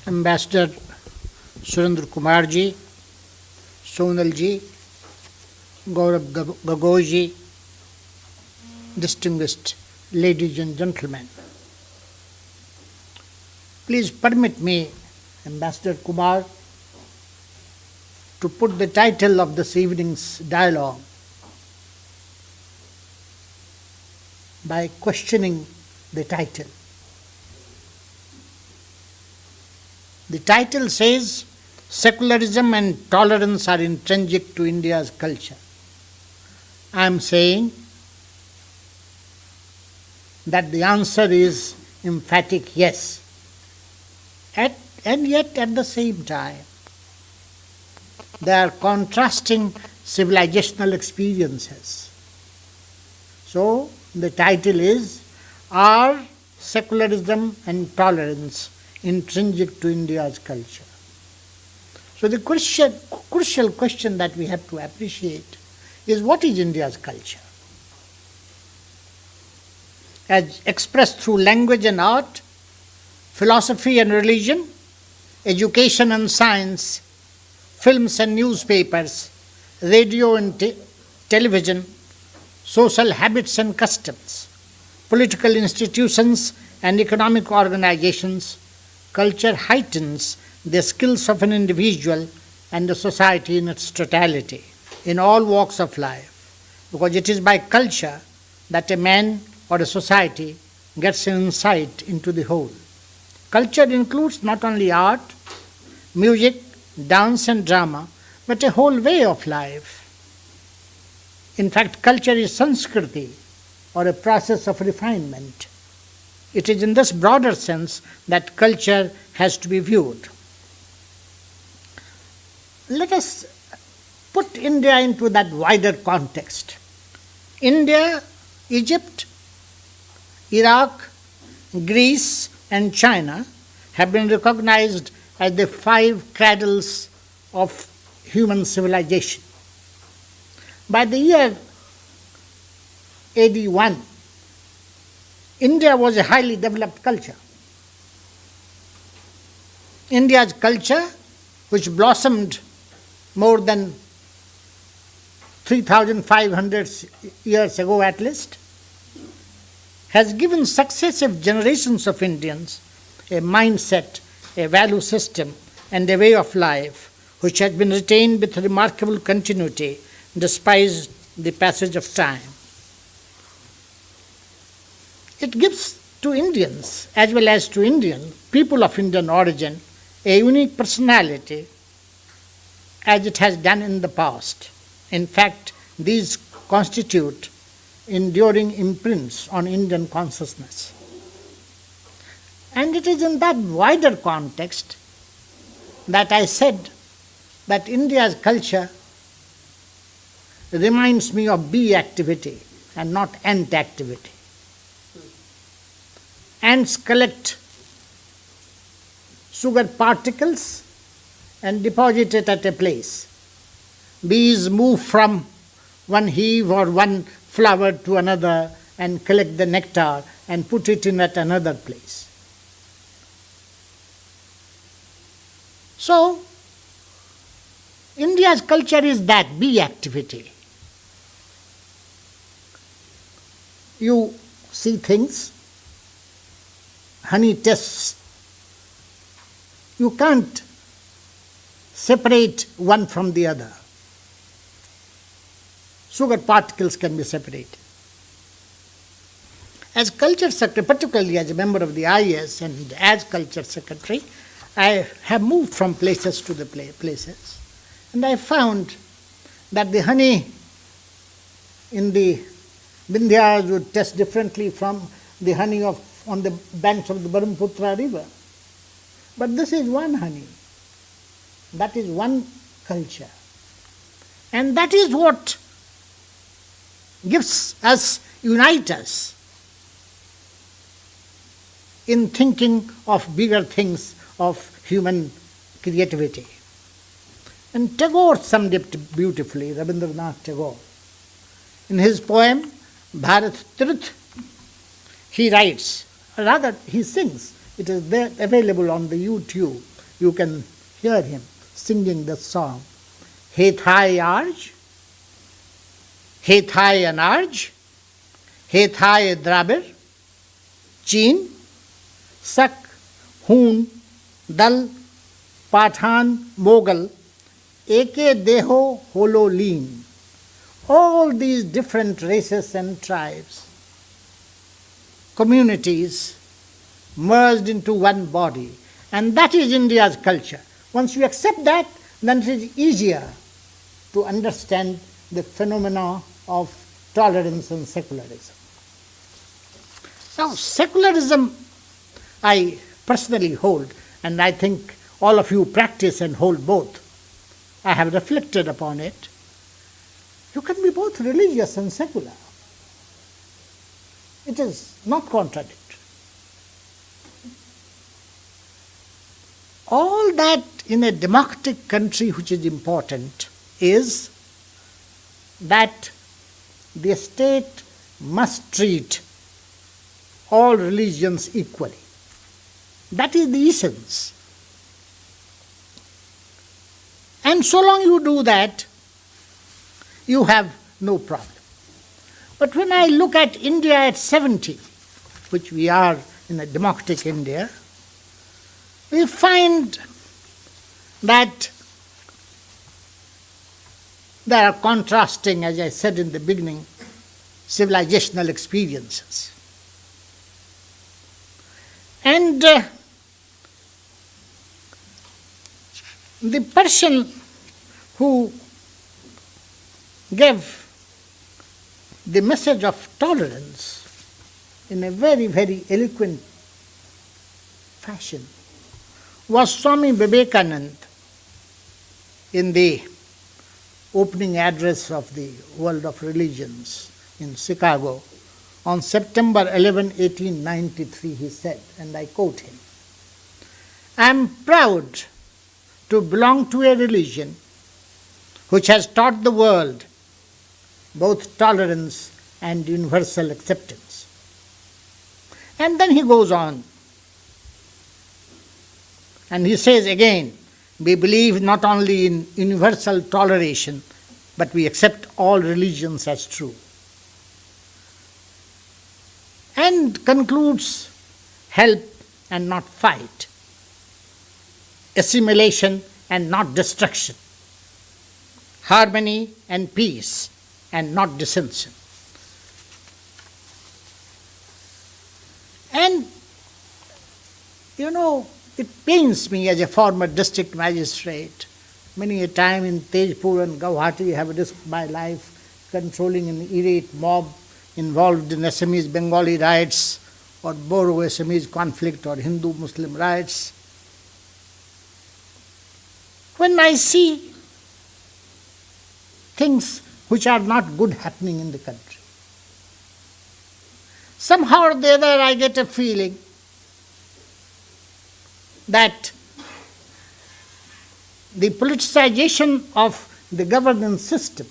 Ambassador Surendra Kumar ji, Sonal ji, Gaurav Gagoi ji, distinguished ladies and gentlemen. Please permit me, Ambassador Kumar, to put the title of this evening's dialogue by questioning the title. The title says, Secularism and Tolerance are intrinsic to India's culture. I am saying that the answer is emphatic yes. And yet at the same time, there are contrasting civilizational experiences. So, the title is, Are Secularism and Tolerance Intrinsic to India's Culture? So, the crucial question that we have to appreciate is, what is India's culture? As expressed through language and art, philosophy and religion, education and science, films and newspapers, radio and television, social habits and customs, political institutions and economic organizations, culture heightens the skills of an individual and the society in its totality, in all walks of life, because it is by culture that a man or a society gets an insight into the whole. Culture includes not only art, music, dance and drama, but a whole way of life. In fact, culture is Sanskriti, or a process of refinement. It is in this broader sense that culture has to be viewed. Let us put India into that wider context. India, Egypt, Iraq, Greece, and China have been recognized as the 5 cradles of human civilization. By the year AD 1, India was a highly developed culture. India's culture, which blossomed more than 3,500 years ago at least, has given successive generations of Indians a mindset, a value system, and a way of life which has been retained with remarkable continuity despite the passage of time. It gives to Indians, as well as to Indian people of Indian origin, a unique personality as it has done in the past. In fact, these constitute enduring imprints on Indian consciousness. And it is in that wider context that I said that India's culture reminds me of bee activity and not ant activity. Ants collect sugar particles and deposit it at a place. Bees move from one hive or one flower to another and collect the nectar and put it in at another place. So, India's culture is that bee activity. You see things, honey tests. You can't separate one from the other. Sugar particles can be separated. As culture secretary, particularly as a member of the IAS and as culture secretary, I have moved from places to the places, and I found that the honey in the Vindhyas would taste differently from the honey on the banks of the Brahmaputra river. But this is one honey. That is one culture. And that is what unites us in thinking of bigger things of human creativity. And Tagore summed it beautifully, Rabindranath Tagore. In his poem, Bharat Tirth, he writes, rather he sings, it is there available on the YouTube, you can hear him singing the song. Hethai Arj, Hethai Anarj, Hethai Drabir, Chin, Sak, Hoon, Dal, Pathan, Mughal, Eke Deho, Holo Leen. All these different races and tribes, communities merged into one body. And that is India's culture. Once you accept that, then it is easier to understand the phenomena of tolerance and secularism. Now, secularism I personally hold, and I think all of you practice and hold both. I have reflected upon it. You can be both religious and secular. It is not contradictory. All that in a democratic country which is important is that the state must treat all religions equally. That is the essence. And so long you do that, you have no problem. But when I look at India at 70, which we are in a democratic India, we find that there are contrasting, as I said in the beginning, civilizational experiences. And the person who gave the message of tolerance in a very, very eloquent fashion was Swami Vivekananda in the opening address of the World of Religions in Chicago on September 11, 1893, he said, and I quote him, "I am proud to belong to a religion which has taught the world both tolerance and universal acceptance." And then he goes on, and he says again, we believe not only in universal toleration, but we accept all religions as true. And concludes, help and not fight, assimilation and not destruction, harmony and peace and not dissension. And, it pains me as a former district magistrate. Many a time in Tejpur and Guwahati I have risked my life controlling an irate mob involved in Assamese Bengali riots or Boer Assamese conflict or Hindu-Muslim riots. When I see things which are not good happening in the country, somehow or the other I get a feeling that the politicization of the governance system,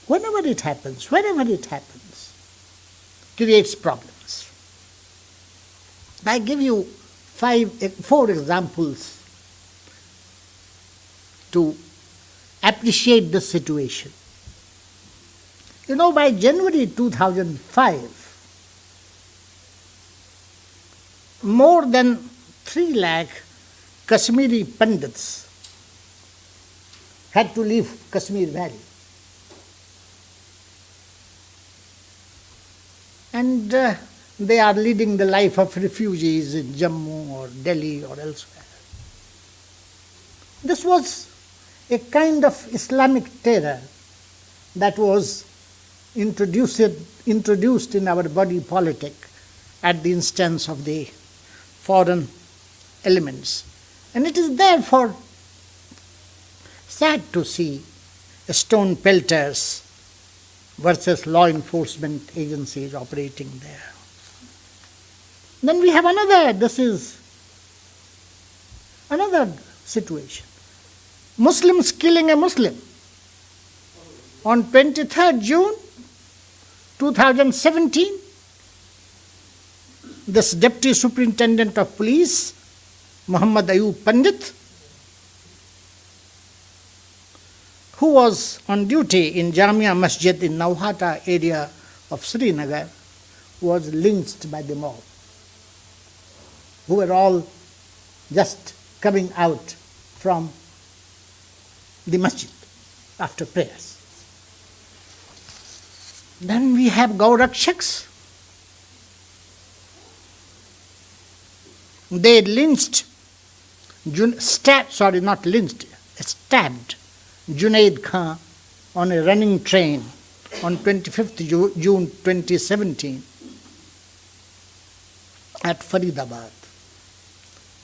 whenever it happens, creates problems. I give you 4 examples to appreciate this situation. By January 2005, more than 3 lakh Kashmiri Pandits had to leave Kashmir Valley. And they are leading the life of refugees in Jammu or Delhi or elsewhere. This was a kind of Islamic terror that was introduced in our body politic at the instance of the foreign elements. And it is therefore sad to see stone pelters versus law enforcement agencies operating there. Then we have another situation. Muslims killing a Muslim. On 23rd June 2017, this Deputy Superintendent of Police Muhammad Ayub Pandit, who was on duty in Jamia Masjid in Nauhata area of Srinagar, was lynched by the mob, who were all just coming out from the masjid after prayers. Then we have Gaurakshaks. They lynched, stabbed Junaid Khan on a running train on 25th June 2017 at Faridabad,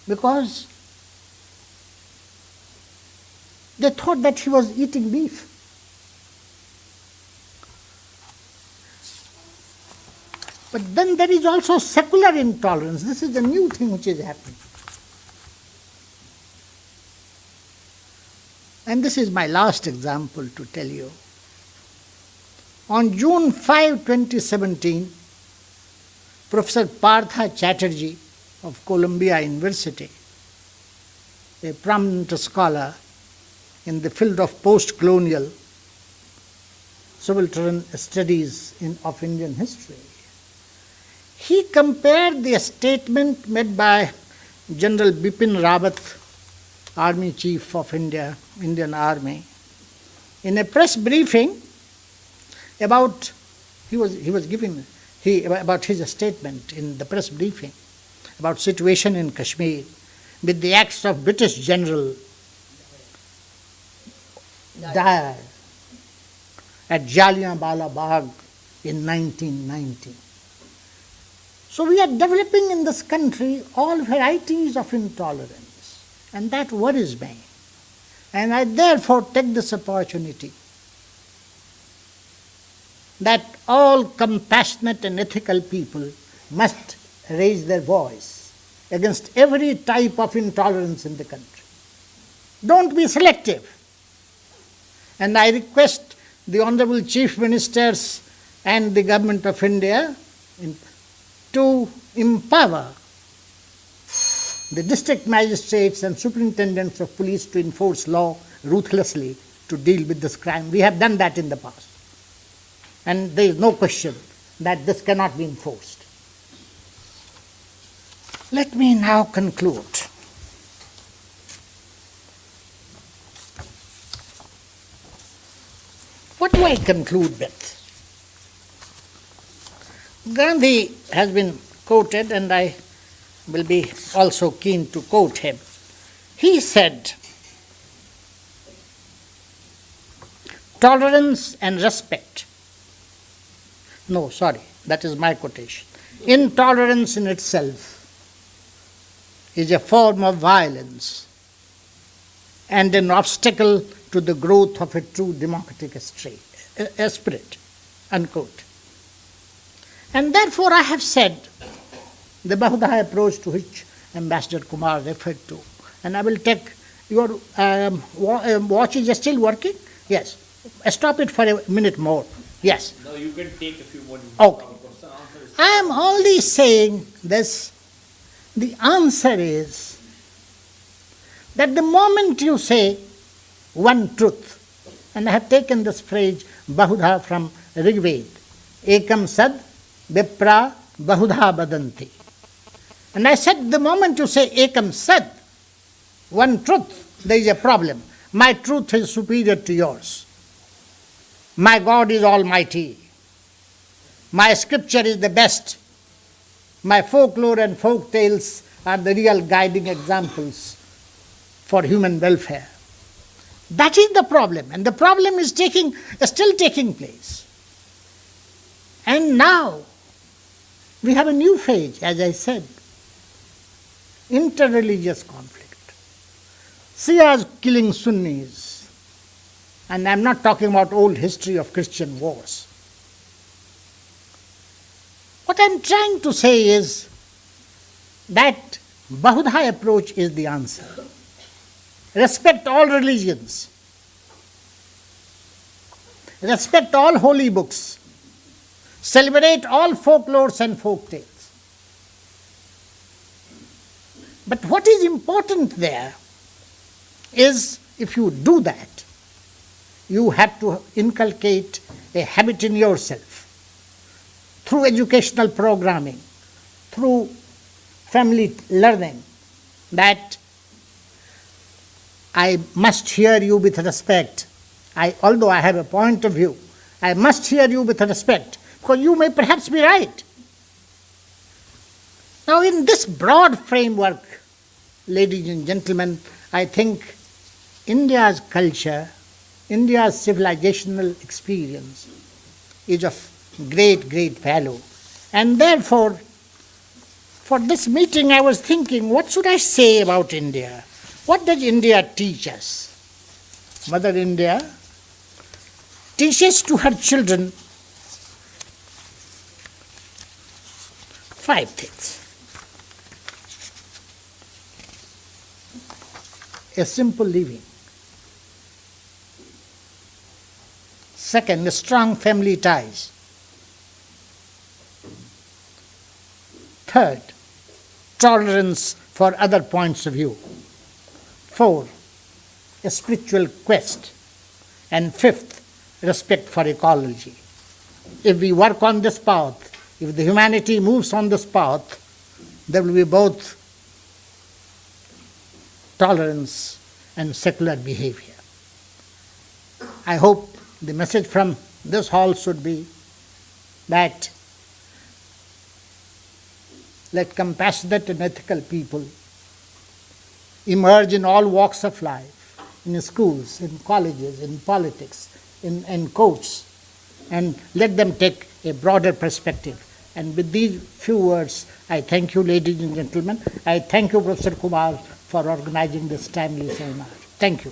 because they thought that he was eating beef. But then there is also secular intolerance. This is the new thing which is happening. And this is my last example to tell you. On June 5, 2017, Professor Partha Chatterjee of Columbia University, a prominent scholar in the field of post-colonial subaltern studies of Indian history, he compared the statement made by General Bipin Rawat, Army Chief of India, Indian Army, in a press briefing about about his statement in the press briefing about situation in Kashmir with the acts of British General Dyer at Jallianwala Bagh in 1990. So we are developing in this country all varieties of intolerance, and that worries me. And I therefore take this opportunity that all compassionate and ethical people must raise their voice against every type of intolerance in the country. Don't be selective. And I request the Honorable Chief Ministers and the Government of India to empower the district magistrates and superintendents of police to enforce law ruthlessly to deal with this crime. We have done that in the past. And there is no question that this cannot be enforced. Let me now conclude. What do I conclude with? Gandhi has been quoted, and I will be also keen to quote him. He said, "Tolerance and respect." No, sorry, that is my quotation. "Intolerance in itself is a form of violence and an obstacle to the growth of a true democratic spirit," unquote. And therefore I have said the Bahudha approach to which Ambassador Kumar referred to. And I will take your watch is still working? Yes. Stop it for a minute more. Yes. No, you can take a few more minutes. Okay. I am only saying this. The answer is that the moment you say one truth, and I have taken this phrase Bahudha from Rigved, Ekam Sad Vipra Bahudha Badanti. And I said the moment you say Ekam Sad, one truth, there is a problem. My truth is superior to yours. My God is almighty. My scripture is the best. My folklore and folk tales are the real guiding examples for human welfare. That is the problem, and the problem is still taking place. And now we have a new phase, as I said, interreligious conflict. Shias killing Sunnis, and I am not talking about old history of Christian wars. What I am trying to say is that Bahudha approach is the answer. Respect all religions. Respect all holy books. Celebrate all folklores and folk tales. But what is important there is, if you do that, you have to inculcate a habit in yourself through educational programming, through family learning, that I must hear you with respect. Although I have a point of view, I must hear you with respect, because you may perhaps be right. Now, in this broad framework, ladies and gentlemen, I think India's culture, India's civilizational experience is of great, great value. And therefore, for this meeting, I was thinking, what should I say about India? What does India teach us? Mother India teaches to her children 5 things. A simple living. Second, strong family ties. Third, tolerance for other points of view. 4, a spiritual quest. And 5th, respect for ecology. If we work on this path, if the humanity moves on this path, there will be both tolerance and secular behavior. I hope the message from this hall should be that let compassionate and ethical people emerge in all walks of life, in schools, in colleges, in politics, in courts, and let them take a broader perspective. And with these few words, I thank you, ladies and gentlemen. I thank you, Professor Kumar, for organizing this timely seminar. Thank you.